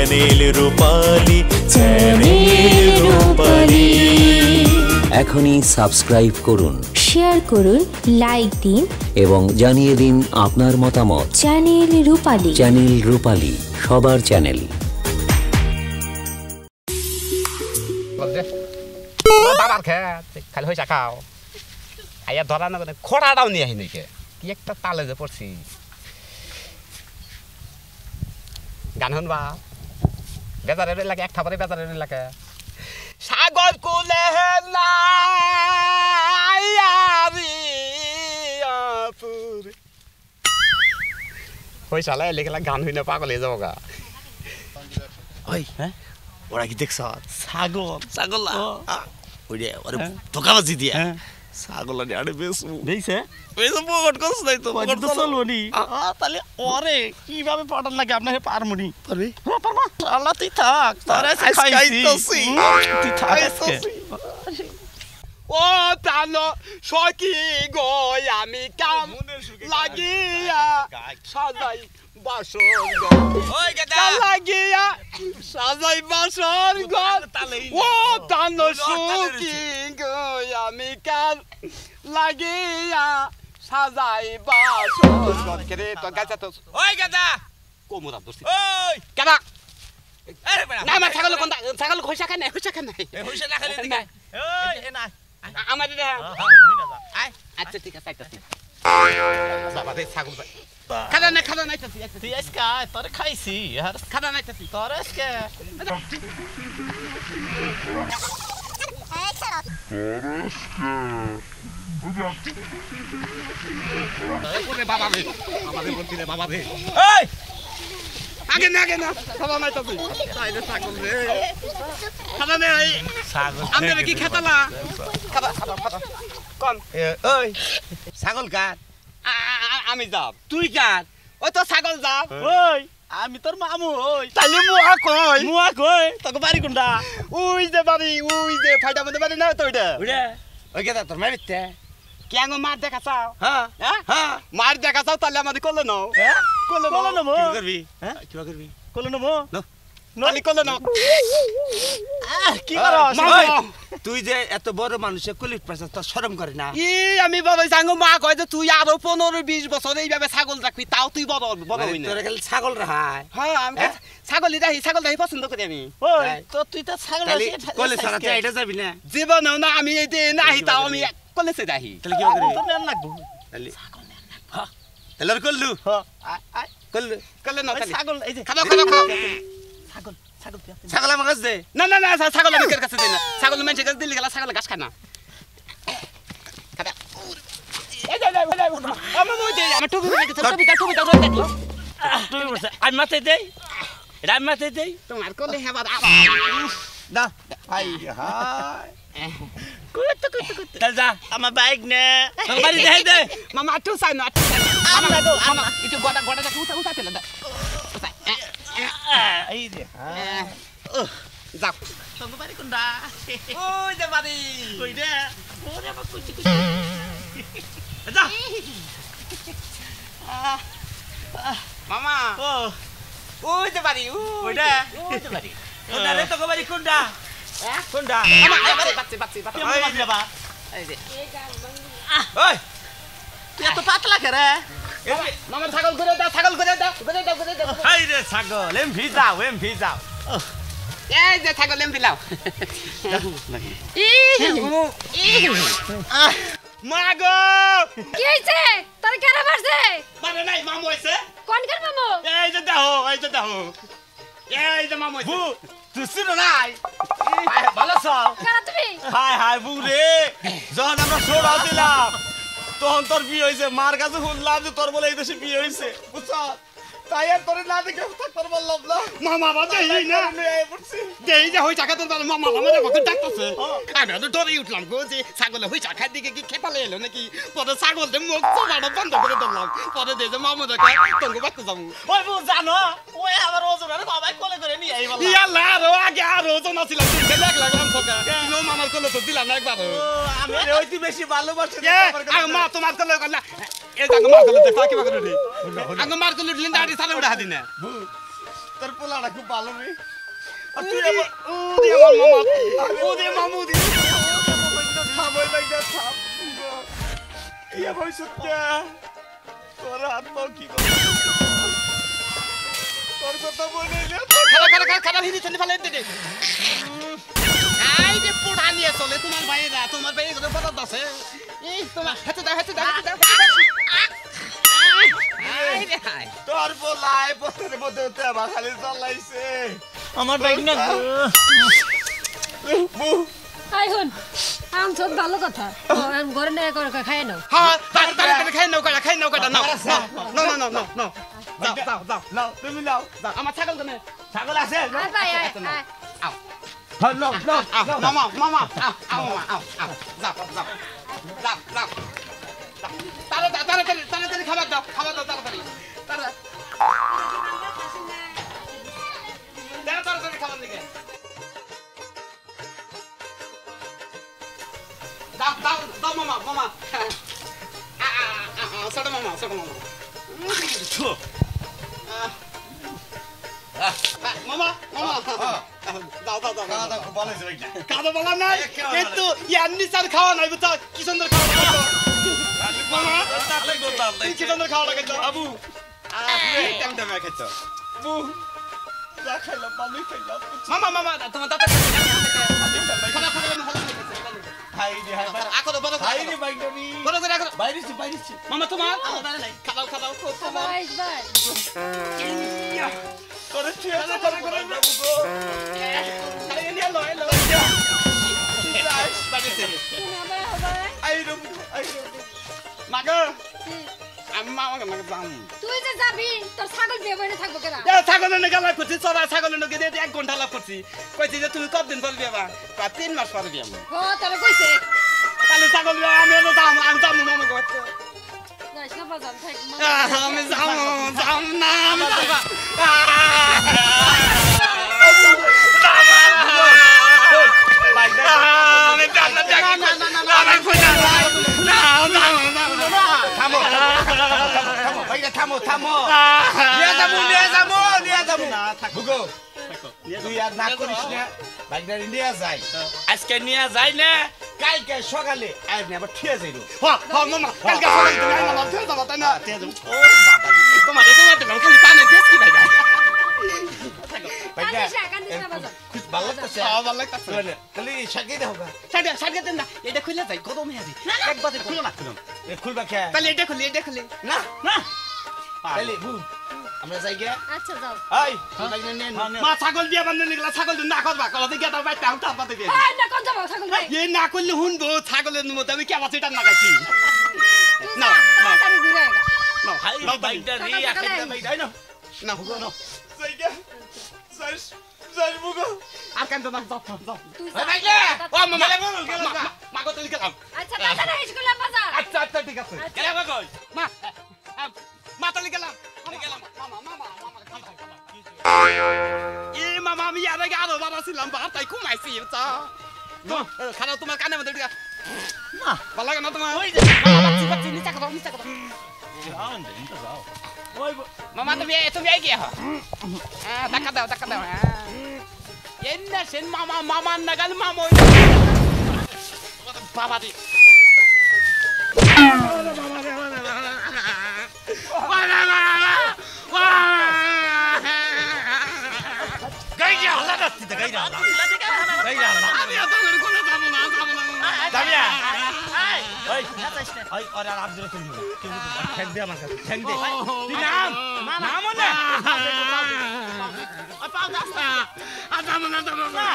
Channel রূপালী, channel রূপালী। এখনই subscribe করুন, share করুন, লাইক দিন এবং জানিয়ে দিন আপনার মতামত। চ্যানেল রূপালী, চ্যানেল রূপালী, সবার চ্যানেল। বাবার খেত খালি হয়েছে খাও আইয়া ধরা না খোড়াটাও নিয়ে আসি নাকি কি একটা তালে যে পড়ছি গান শুনবা বেজারের এলাকা একটা পরে বেজারের এলাকা সাগর কুলে হয়েছালা এলে গেলা গান হই না পাগল হয়ে যাবো গা ওই হ্যাঁ ওরা কি দেখছ ছাগল ছাগল ওই রে ওরে ধোকাবাজি দিয়া ছাগল আরে বেশ দেখছে বেশ পকট করছ নাই তো পকট তো চলবনি তাহলে ওরে কিভাবে পটান লাগে আপনাকে পারমনি পারবি হ্যাঁ পারবা আল্লাহ তুই থাক তোরে খাইছি তুই থাক ও প্রাণ সখী গো আমি কাম লাগিয়া সাজাই বাসর লাগিয়া সাজাই বাসর ও প্রাণ সখী গো আমি কাম লাগিয়া সাজাই বাসর রে তো গাছা তো ওই গাদা কোমরা দোস্তি ওই গাদা না আমার ছাগল খোসা খায় না খোসা খায় না খোসা না খালি দিকে ওই এ না আমার দে আয় আচ্ছা ঠিক আছে আইতাছি বাবা দে ছাগল খাদা না আইতাছি তুই আজকে তোরে খাইছি আর খাদা না আইতাছি তোরে আজকে বাবা রে এই আগে না খাদা না আইতাছি তাই রে ছাগল রে খাদা না এই ছাগল আমরা কি খেতালা খাদা কোন ওই ছাগল কার আমি যাব তুই কার ওই তো ছাগল যাব ওই আমি তোর মামু ওই তাইলে মুয়া কই তোকে বাড়ি কোনটা ওই যে ফাইটা মধ্যে বাড়ি না তো ওইটা ওই কেদা তোর মারিতে কেন মার দেখাছাও হ্যাঁ মার দেখাছাও তাহলে আমাদের করলে নাও করলে নাও কি করবি কি করবি করলে নাও নলি করলে নাও কি করছ তুই যে এত বড় মানুষে কলির পাশে তো শরম করে না আমি বাবা জাঙ্গো মা কয় যে তুই আরো 15-20 বছর এইভাবে ছাগল রাখবি তাও তুই বড় হই না তোরা খালি ছাগল রাখায় হ্যাঁ আমি ছাগল রাখি পছন্দ করি আমি ওই তো তুই তো ছাগল কলে সারাতে এটা যাবি না জীবন না আমি এই যে নাহি তাও আমি কলেজে যাই তাহলে কি করবি তো নেন লাগবো তাহলে ছাগল নেন হ্যাঁ তাহলে করলু হ্যাঁ করলে না ছাগল এই যে খাও ছাগল আমার কাছে দে না ছাগল আমি কাছে দেই না ছাগল মানুষের কাছে দিলে গেলা ছাগল ঘাস খায় না খাবা এই যা আমার মই দেই আমার টুপি বসে আমি মাথায় দেই তোমার কোলে হেবা না হাই কুত তাল যা আমার বাইক নে বাড়ি দে মামা আটু সাই না মামা একটু গোটা উঠা তেলা দা এই দে যাও তোকে বাড়ি কোনটা ওই যে বাড়ি কই দে ওরে আমার কুচি যা মামা ওই যে বাড়ি ওই যে বাড়ি কোনটা রে তোকে বাড়ি কোনটা কোনটা মামা বাচ্চি মামা যাবা এই যে ওই তুই এত পাতলা কে রে মামা ছাগল করে দাও হাই রে ছাগল এম ভিজাও এই যে ছাগল এম বিলাও মাগো কি হইছে তোর কেন মারছে মানে নাই মামু হইছে কোন কার মামু এই যে মামু হইছে তুই শুনো নাই ভালো সব কারা তুমি হাই বউ রে যখন আমরা ছোড়াও দিলাম তখন তোর বিয়ে হয়েছে মার কাছে শুনলাম যে তোর বলে এই দেশে বিয়ে হয়েছে বুঝছ তাই আর তোর না দেখে তোর বললাম না মামা বাজে এই না দেই যে হই টাকা তোর মামা আমারে কত ডাকতেছে আমি তো ডরে উঠলাম গো যে ছাগলে হই টাকা দিকে কি খেপালে এলো নাকি পরে ছাগলতে মুখ চড়ানো বন্ধ করে দিলাম পরে দে যে মামু দেখে তঙ্গ বাকতে যাবো ওই বউ জানো ওই আমার ওজন আরে বাবাই কোলে করে নিয়ে আইবা ইয়াল্লা আগে ওজন আছিল তিন লাখ গ্রাম সকা নো মামার কোলে তো দিলা না একবার আমি ওই তুই বেশি ভালোবাসি মা তোমার কোলে কইলা এই জায়গা মার কোলে ফাঁকি বাকরে রে আগে মার কোলে লিন্দাড়ি সারা উড়া দিনা তোর পোলাটা খুব ভালো রে আর তুই আমার আমার মামা মামু থামই বাইটা থাম ইয়া ভবিষ্যৎ কে তোর হাত পাও কি করে তোর কথা বলে খারাপ হিনি চলে ফেলে দে আই যে পোড়া নিয়ে চলে তোমার ভাই করে পড়া দাসে এই তোমার হাতে দাও আই রে হাই তোর পোলাই পথের মধ্যে আমার খালি চালাইছে আমার বাইক না আই হন আম সব ভালো কথা আম ঘরে না করে খাই নাও হ্যাঁ তাড়াতাড়ি খাই নাও কাটা নাও নাও তুমি নাও আমার ছাগল কেন ছাগল আছে আই ভাই আই আও হ্যাঁ নাও মামা আও যাও তাড়াতাড়ি খাবার দাও তাড়াতাড়ি খাবার দিকে দাও মামা ছোট মামা মামা দাও ভালো হয়েছে ভাইটা কাদা বলা নাই কিন্তু ইয়ান্নি স্যার খাওয়া নাই বুঝছো কি সুন্দর খাওয়া মামা কি সুন্দর খাওয়া লাগে আবু টাইম খাইছ বু যা খাইলাম ভালোই খাইলাম মামা তোমার দাদা খাওয়া হাই রে হাই আকো বড় হাই রে বাইটা নি বড় করে আকো বাইরেছি মামা তোমার খাও তোমার ভাই ভাই করে ঠিক আছে করে বুগো আরে নিয়ে লয় আই রে মাগো আমি মামাকে যাম তুই যে যাবি তোর ছাগল বিয়ে বইনে থাকবো কেন ছাগলের নাকি লাভ করছি সবাই ছাগলের নাকি দিয়ে 1 ঘন্টা লাভ করছি কইছি যে তুমি কতদিন পর বিয়ে বা 3 মাস পরে বিয়ে ও তবে কইছে তাহলে ছাগল বিয়ে আমি যাম মামা করতে যাইস না বাজান থাক আমি যাম না আমি থামো নিয়ে যাবো বুগো তুই আর না করিস না বাইকদারি নিয়ে যাই আজকে নিয়ে যাই না কালকে সকালে আর আবার ঠিয়ে যাইরো মামা কালকে সকালে তুমি মামা ফেল দাও তাই না ও বাবা তোমার খালি পানে টেস্ট কি ভাই বাইকা কান্দিস না বাজান খুব ভালো লাগতেছে ভালো লাগতেছে খালি সাকিয়ে দাও গা সাড়ে দেন না এটা খুলে যাই গরমে আছে একবার খুলো না খুলবা কে তাহলে এটা খুলে না তাহলে বু আমরা যাই গে আচ্ছা যাও এই বাইক নিয়ে মা ছাগল বিয়া বান্ধে নিগলা ছাগল না করবা কলাতে গিয়া তার বাইতে আউটা পাতে দিয়ে এই না কোন যাবো ছাগল ভাই এ না করলে হুনবো ছাগলের মধ্যে আমি কেবা সেটা লাগাইছি না তাড়াতাড়ি ঘুরে আয় না হাই বাইকটা রে আখাই বাইক আই না না হুগো না যাই গে যাই বুগো আর কেন না যাও তুই এই বাইকে ও মামা মা কত লিখে দাও আচ্ছা তাড়াতাড়ি স্কুলে বাজার আচ্ছা ঠিক আছে গেলা কই মা তো লিখে মামা আমি আর আগে আরো বাবা ছিলাম তাই ঘুমাইছি খারাপ তোমার কানে মধ্যে না ভালো লাগে না তোমার নিচা কথা মামা তুমি এগিয়ে ধাক্কা দাও என்ன சென் மாமா நகல் மாமோ বাবা দি গাইয়া হলা দস্তি গাইয়া আমি এত করে কোন যাব না যাবিয়া ওই ওই আর আব্দুল তুমি ঠেক দে আমার কাছে ঠেক দে তুই নাম না পাও দাস্তা আদাম না দাম না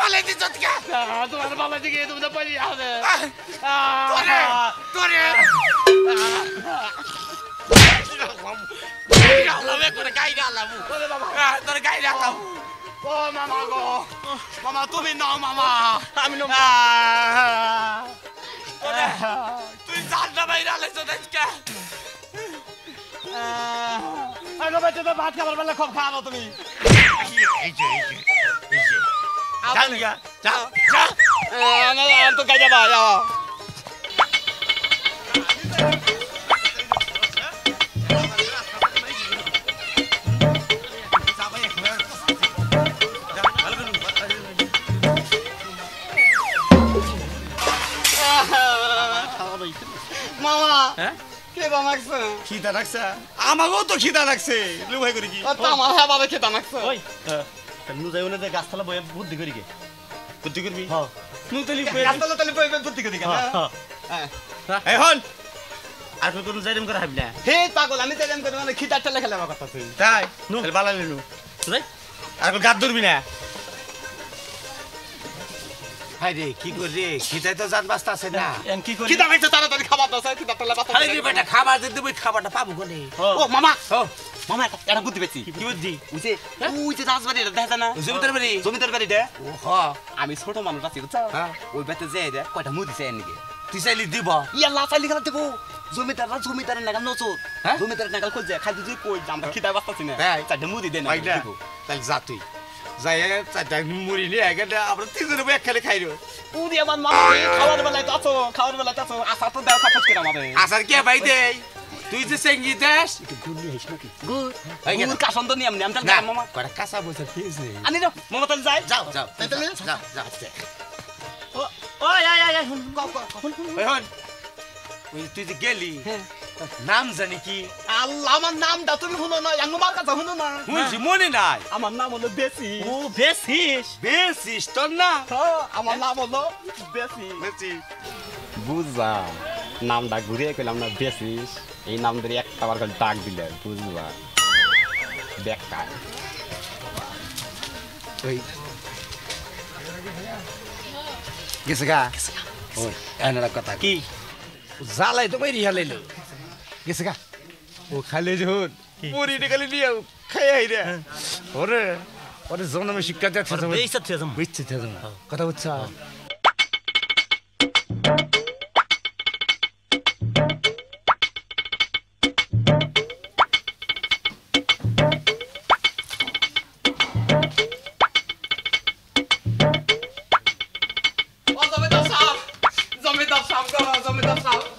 ভালো দিছ কে তোমার ভালো দিকে তুমি তো পারি হবে তোরে তোরে গালামে করে গাই গালামু ওরে বাবা তোর গাই গালাম ও মামা গো মামা তুমি নাও মামা আমি নাও তুই জাননা বাইরে আলাইছ আজকে আরে বাচ্চা তো ভাত খাবার বেলা খুব খাওয়াবো তুমি এই যে যান গা যা যা না তো গাই যাবা যাও মামা হ্যাঁ কে বানাকছে খিদা লাগছে আমাকেও তো খিদা লাগছে লুভাই করি কি আমার হ্যাঁ বাবা কে বানাকছে ওই নু যাই ওনে গাছতলা বয়ে বুদ্ধি করি কে বুদ্ধি করবি হ্যাঁ নু তলি গাছতলা তলি বই বুদ্ধি করি কেন হ্যাঁ এই হল আর কোন যাইম করে হাবি না হে পাগল আমি তেলেম করে মানে খিদা টেলে খেলা কথা তুই তাই নু বালালি নু যাই আর কোন গাদ ধরবি না হাই রে কি করলি খিদাই তো জান বাস্তা আছে না এন কি করি খিদা লাগছে তাড়াতাড়ি খাবার দাও স্যার খিদা টেলে বাতা আরে রে বেটা খাবার দিতে বই খাবারটা পাবো কোনে ও মামা ও মামা এটা বুদ্ধি পেয়েছি কি বুদ্ধি ওই যে রাজবাড়িটা দেখা না জমিদার বাড়ি জমিদার বাড়িটা ও হ আমি ছোট মানুষ আছি বুঝছো হ্যাঁ। ওই বেতে যাই দে কয়টা মুদি চাই নাকি তুই চাইলি দিব ইয়াল্লা চাইলি খেলা দেবো জমিদারের নাগাল নচুত হ্যাঁ? জমিদারের নাগাল কই যায় খাই যদি কই আমরা খিদা বাস্তাছি না হ্যাঁ। চারটে মুদি দেন ভাই না তাহলে যা তুই যাই চারটা মুড়ি নিয়ে এখানে আমরা তিনজনে এক খেলে খাই রে মুদি আমার মা খাওয়ার বেলায় তো আছো খাওয়ার বেলায় তো আছো আশা তো দেওয়া থাকছ কিনা আমাদের আসার কে ভাই দে তুই যে সেঙ্গি দেশ গুলি আইস নাকি গুড গুড় কাসন তো নিয়ম আমি না মামা কটা কাঁচা বসে খেয়েছে আনি দাও মামা তাহলে যাই যাও যাও তাহলে যাও যাও ওই আয় আয় ওই হন ওই তুই যে গেলি নাম জানি কি আল্লাহ আমার নাম দা তুমি শুনো না আমার কথা শুনো না শুনছি মনে নাই আমার নাম হলো বেশি ও বেশিস বেশিস তোর না আমার নাম হলো বেশি বেশিস বুঝবা নামটা ঘুরিয়ে কইলাম না বেশিস এই নাম ধরে একটা বার করে ডাক দিলে বুঝবা বেকার ওই গেছে গা ওই এনারা কথা কি জালাই তো বাইরে হালাইলো গেছে গা ও খাইলে যখন পুরি খালি নিয়ে খাই আই রে ওরে ওরে জন্মে শিক্ষা দেখছে এই সাথে যাম বুঝছে কথা বুঝছ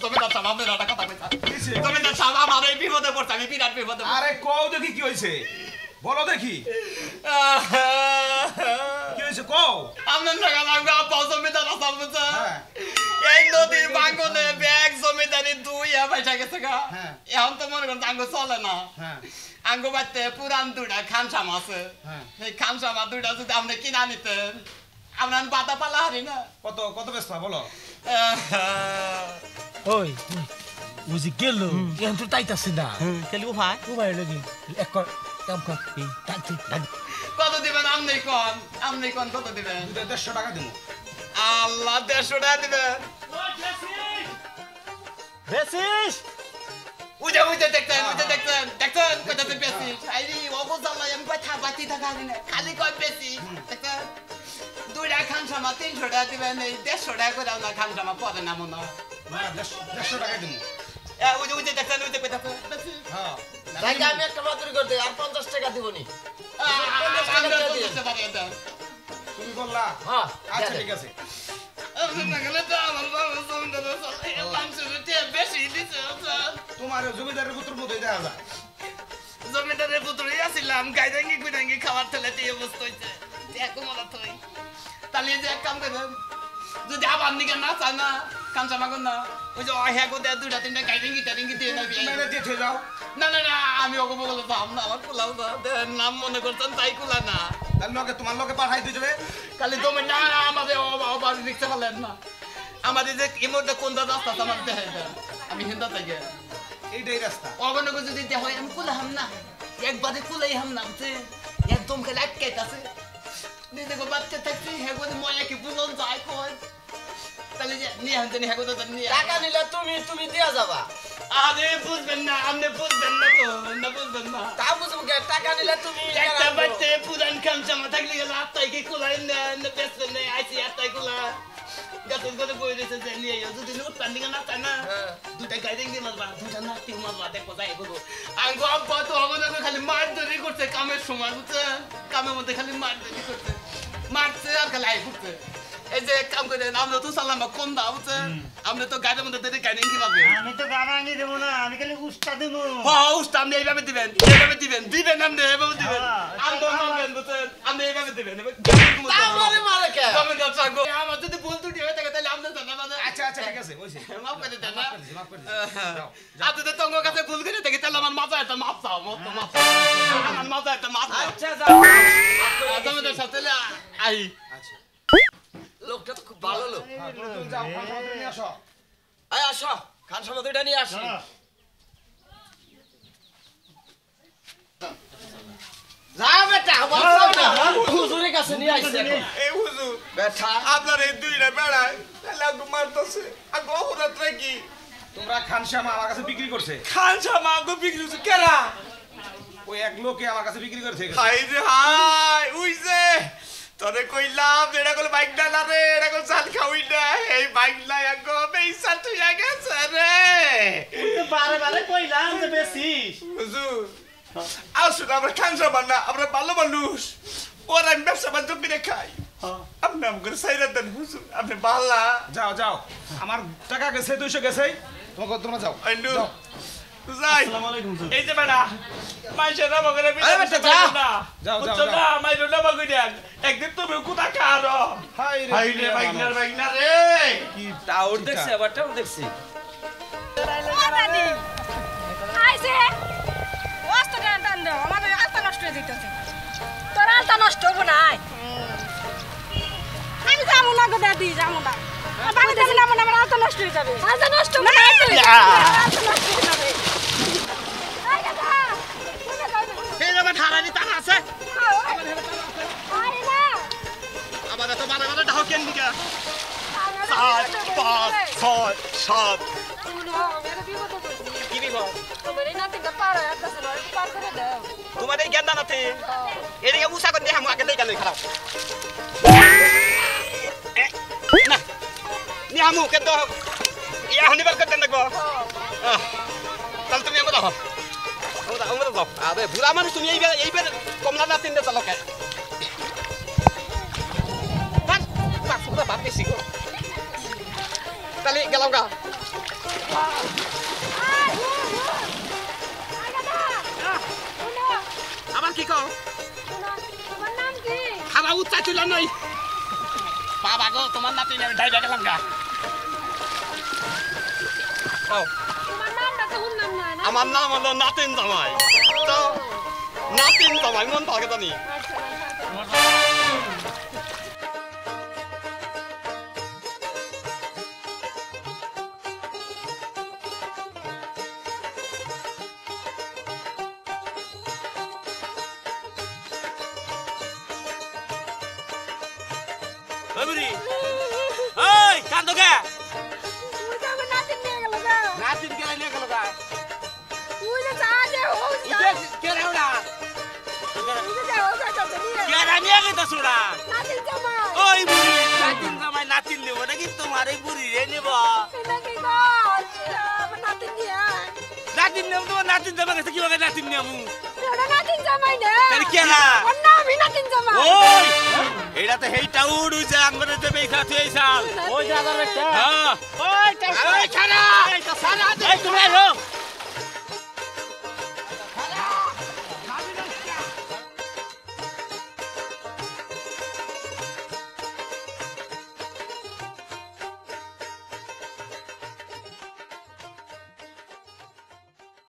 জমিদার সাহেব আপনার একটা কথা কইতা জমিদার সাহেব আমার এই বিপদে পড়ছে আমি বিরাট বিপদে আরে কও দেখি কি হয়েছে বলো দেখি কি হয়েছে কও আপনার টাকা লাগবে আব্বা জমিদার সাহেব বুঝছে হ্যাঁ। এই নদীর বাঙ্গনে ব্যাগ জমিদারি দুই পয়সা গেছে গা হ্যাঁ। এখন তো মনে করেন আঙ্গ চলে না হ্যাঁ আঙ্গ বাড়িতে পুরান দুইটা খানসাম আছে হ্যাঁ। এই খানসামা দুইটা যদি আপনি কিনা নিতেন আপনার বাতা পালা হারি না কত কত ব্যস্ত বলো ওই বুঝি গেল এখন তো তাইতাছে না খেলি ও ভাই ও ভাই লাগি এক কর কাম কর কত দিবেন আপনি কোন কত দিবেন 150 টাকা দিব আল্লাহ 150 টাকা দিবেন বেশিস উজে দেখতেন কত বেশি আইরি ওগো জাল্লা আমি কথা বাতি থাকা না খালি কয় বেশি দেখতেন দুইটা খানসামা 300 টাকা দিবেন এই 150 টাকা করে না খানসামা পরে না মনে হয় না 150 টাকা দিব উজে দেখতেন কইতা বেশি হ্যাঁ জায়গা আমি একটা বাতিল করে দেই আর 50 টাকা দিবনি তুমি বললা হ্যাঁ আচ্ছা ঠিক আছে তোমার জমিদারের পুত্র মতোই দেখা যায় জমিদারের পুত্রই আসিলাম গাইদাঙ্গি গুইদাঙ্গি খাবার ঠেলে দিয়ে অবস্থা হয়েছে দেখো মনে থই তাহলে যে এক কাম করবেন যদি আবার নিকে না চায় না কাঞ্চা মাগুন না ওই যে হ্যাঁ গো দেয় দুইটা তিনটা গাইদাঙ্গি টাইদাঙ্গি দিয়ে নেবি মেরে দিয়ে থে যাও না আমি ওকে বলে দাম না আমার কুলাও না দেন নাম মনে করছেন তাই কুলা না তার লগে তোমার লগে পাঠাই দিয়ে যাবে খালি তুমি না আমাদের অবাক লিখতে পারলেন না আমাদের যে এই মধ্যে কোন দাদা আসতে আমার দেখাই দেন আমি হিন্দা থেকে এইটাই রাস্তা অগণকে যদি দেওয়া হয় আমি কুলাহাম না একবারে কুলাই হাম না একদম খেলে আটকাইতাছে নিজে গো বাচ্চা থাকছি হ্যাঁ গো ময়া কি বুঝন যায় কোন তাহলে যে নিয়ে আনতে নিয়ে গো তো নিয়ে টাকা নিলে তুমি দিয়া যাবা আরে বুঝবেন না আপনি বুঝবেন না তো না বুঝবেন না তা বুঝবো কে টাকা নিলে তুমি একটা বাচ্চা পুরান কাম জামা থাকলে গেল আত্মাই কি কুলাই না বেসবেন না আইসি আত্মাই কুলা গাছের করে বই দিয়েছে যে নিয়ে যদি উৎপান দিকে না চায় না দুটা গাইডিং দিয়ে মারবা দুটা না তিন মারবা দেখো যাই এগুলো আঙ্গো আব্বা তো আমাদের খালি মার ধরে করছে কামের সময় বুঝছে কামের মধ্যে খালি মার ধরে করছে মারছে আর খালি আই করছে এই যে কাম করে আমরা তো সালাম কম দাও বুঝছে আমরা তো গাইডের মধ্যে ধরে গাইডিং কিভাবে আমি তো গানাঙ্গি দেবো না আমি খালি উস্তা দেবো হ্যাঁ উস্তা আপনি এইভাবে দিবেন দিবেন আপনি এইভাবে দিবেন আমরা মারবেন বুঝছেন আপনি এইভাবে দিবেন তাহলে মারে কে আমার যদি ভুল ত্রুটি হয়ে থাকে তাহলে আপনি জানা মানে আচ্ছা ঠিক আছে বুঝছি মাফ করে দেন না মাফ করে দিছি আপনি তো তঙ্গ কাছে ভুল করে থাকে তাহলে আমার মাথা একটা মাপ চাও মাপ আমার মাথা একটা মাপ চাও আচ্ছা যাও তোমাদের সাথে আই লোকটা তো খুব ভালো লোক তুমি যাও খান খাবার নিয়ে আসো আয় আসো খান সামগ্রীটা নিয়ে আসি যা বেটা বলছো না হুজুরের কাছে নিয়ে আইছে এই হুজুর বেটা আপনার এই দুইটা বেড়ায় তাহলে আগু মারতেছে আগু অপরাধ কি তোমরা খানশ্যামা আমার কাছে বিক্রি করছে খানসা মাগো বিক্রি হচ্ছে কেরা ওই এক লোকে আমার কাছে বিক্রি করে থেকে হাই রে হাই উইছে তোরে কইলাম এটা কল বাইক ডালা রে এটা কল চাল খাওই না এই বাইক লাই আগো বেইসা তুই গেছে রে বারে বারে কইলাম যে বেশিস হুজুর আসুন আমরা খানসা বান্না আমরা ভালো মানুষ ওরা আমি ব্যবসা বাণিজ্য করে খাই আপনি আমাকে সাইরা দেন হুজুর আপনি বাল্লা যাও আমার টাকা গেছে 200 গেছে তোমরা যাও আইনু যাই এই যে বেটা মাইসে না মগরে আরে বেটা, যা। যাও, না মাইরো না মগরে দেন একদিন তুমি কোথা কারো হাই হাই রে বাইকনা রে কি টাউর দেখছি আবার টাউর দেখছি আইছে ওস্ত টান দাও আমার আলতা নষ্ট হয়ে যাইতেছে তোর আলতা নষ্ট হবো না আমি যাবো না গো দাদি যাবো না বাড়িতে গেলে আমার আলতা নষ্ট হয়ে যাবে আলতা নষ্ট হবে না আলতা নষ্ট হয়ে যাবে এই গাদা এই যে ঠাড়ানি তার আছে আরে না আবার তো বারে বারে ঢাও কেন দিকা 4 5 6 7 কি দিব তোমার এই জ্ঞান নাতে এদিকে মুসা করে দেখামু আগে দেই গেল খারাপ না নিহামু কেন তো ইয়া হনিবার করতে দেখবো তাহলে তুমি আমরা দাও আমরা দাও আরে বুড়া মানুষ তুমি এইবার কমলা না তিনটা চালক বাপ বেশি গো তাহলে গেলাম গা আবার কি কও খাবার উচ্চা ছিল নই বাবা গো তোমার নাতি ডাইবা গেলাম গা আমার নাম হলো নাতিন জামাই তো নাতিন জামাই মন থাকে জানি বাবুরি ওই কান্দো কে নাতিন কেন নিয়ে গেল গা উঠে কে রাউডা কে নিয়ে গেছে সুড়া ওই বুড়ি নাতিন জামাই নাতিন নেব নাকি তোমার এই বুড়ি রে নেব নাতিন নেব তোমার নাতিন জামাই কাছে কিভাবে নাতিন নেবো তাহলে কে না ওই এটা তো হেইটা উড়ু যে আঙ্গরে দেবে এখানে তুই সাল ওই জায়গার একটা হ্যাঁ ওই ছাড়া এই তুমি আইরো